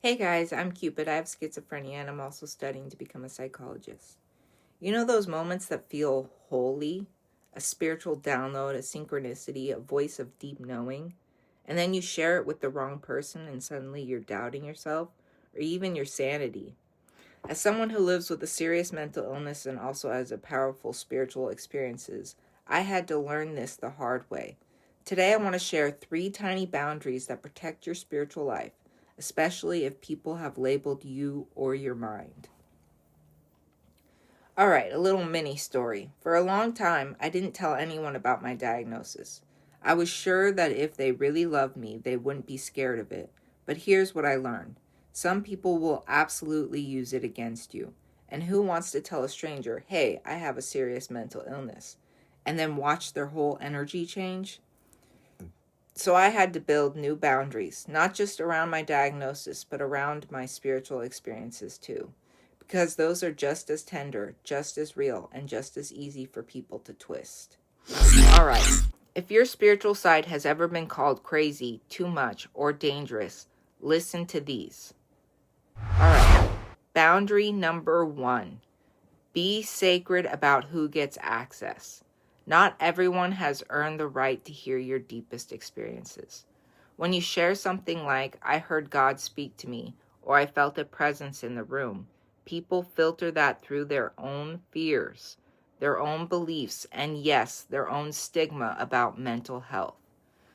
Hey guys, I'm Cupid. I have schizophrenia and I'm also studying to become a psychologist. You know those moments that feel holy? A spiritual download, a synchronicity, a voice of deep knowing? And then you share it with the wrong person and suddenly you're doubting yourself or even your sanity. As someone who lives with a serious mental illness and also has a powerful spiritual experiences, I had to learn this the hard way. Today I want to share 3 tiny boundaries that protect your spiritual life, especially if people have labeled you or your mind. Alright, a little mini story. For a long time, I didn't tell anyone about my diagnosis. I was sure that if they really loved me, they wouldn't be scared of it. But here's what I learned. Some people will absolutely use it against you. And who wants to tell a stranger, hey, I have a serious mental illness, and then watch their whole energy change? So I had to build new boundaries, not just around my diagnosis, but around my spiritual experiences too. Because those are just as tender, just as real, and just as easy for people to twist. Alright, if your spiritual side has ever been called crazy, too much, or dangerous, listen to these. Alright, boundary number 1. Be sacred about who gets access. Not everyone has earned the right to hear your deepest experiences. When you share something like, I heard God speak to me, or I felt a presence in the room, people filter that through their own fears, their own beliefs, and yes, their own stigma about mental health.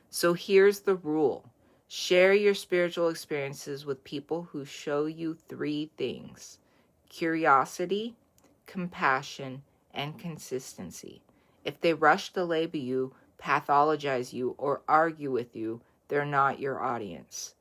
So here's the rule. Share your spiritual experiences with people who show you 3 things: curiosity, compassion, and consistency. If they rush to label you, pathologize you, or argue with you, they're not your audience.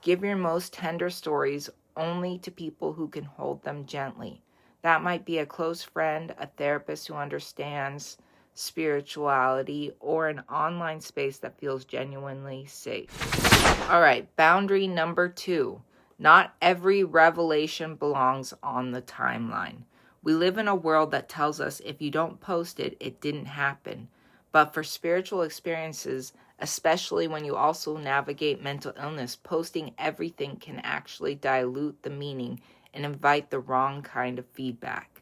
Give your most tender stories only to people who can hold them gently. That might be a close friend, a therapist who understands spirituality, or an online space that feels genuinely safe. All right, boundary number 2. Not every revelation belongs on the timeline. We live in a world that tells us if you don't post it, it didn't happen. But for spiritual experiences, especially when you also navigate mental illness, posting everything can actually dilute the meaning and invite the wrong kind of feedback.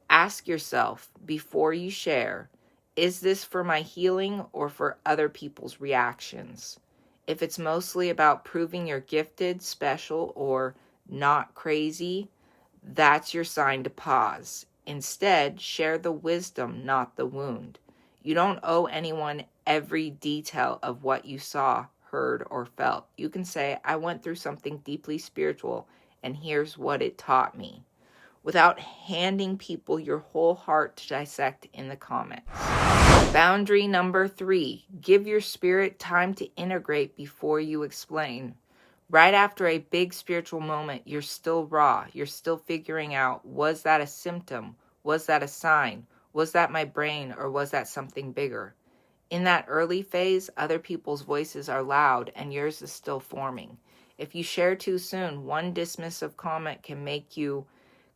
Ask yourself before you share, is this for my healing or for other people's reactions? If it's mostly about proving you're gifted, special, or not crazy, that's your sign to pause. Instead, share the wisdom, not the wound. You don't owe anyone every detail of what you saw, heard, or felt. You can say, I went through something deeply spiritual, and here's what it taught me, without handing people your whole heart to dissect in the comments. Boundary number 3. Give your spirit time to integrate before you explain. Right after a big spiritual moment, you're still raw. You're still figuring out, was that a symptom? Was that a sign? Was that my brain, or was that something bigger? In that early phase, other people's voices are loud and yours is still forming. If you share too soon, one dismissive comment can make you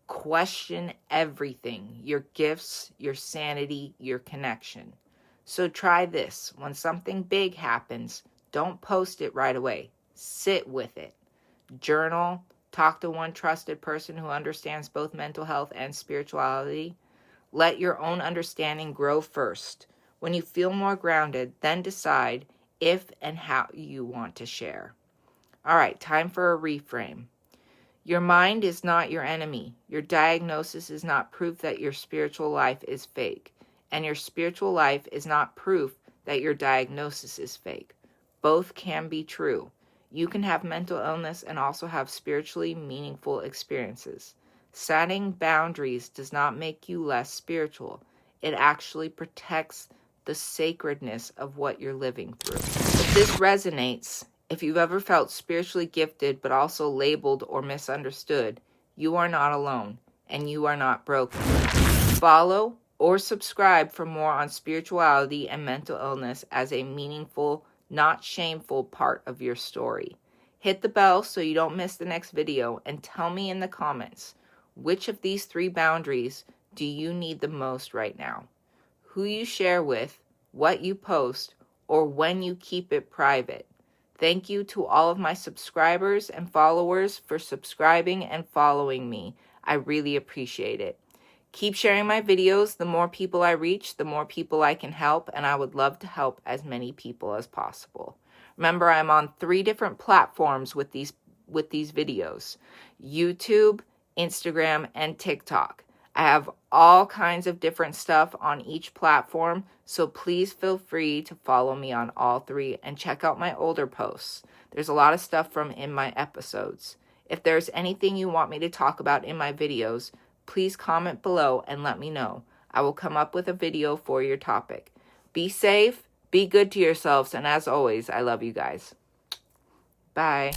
question everything: your gifts, your sanity, your connection. So try this. When something big happens, don't post it right away. Sit with it. Journal. Talk to one trusted person who understands both mental health and spirituality. Let your own understanding grow first. When you feel more grounded, then decide if and how you want to share. All right, time for a reframe. Your mind is not your enemy. Your diagnosis is not proof that your spiritual life is fake. And your spiritual life is not proof that your diagnosis is fake. Both can be true. You can have mental illness and also have spiritually meaningful experiences. Setting boundaries does not make you less spiritual. It actually protects the sacredness of what you're living through. If this resonates, if you've ever felt spiritually gifted but also labeled or misunderstood, you are not alone and you are not broken. Follow or subscribe for more on spirituality and mental illness as a meaningful, not shameful part of your story. Hit the bell so you don't miss the next video, and tell me in the comments, which of these 3 boundaries do you need the most right now? Who you share with, what you post, or when you keep it private. Thank you to all of my subscribers and followers for subscribing and following me. I really appreciate it. Keep sharing my videos. The more people I reach, the more people I can help, and I would love to help as many people as possible. Remember, I'm on 3 different platforms with these videos: YouTube, Instagram, and TikTok. I have all kinds of different stuff on each platform, so please feel free to follow me on all 3 and check out my older posts. There's a lot of stuff from in my episodes. If there's anything you want me to talk about in my videos, please comment below and let me know. I will come up with a video for your topic. Be safe, be good to yourselves, and as always, I love you guys. Bye.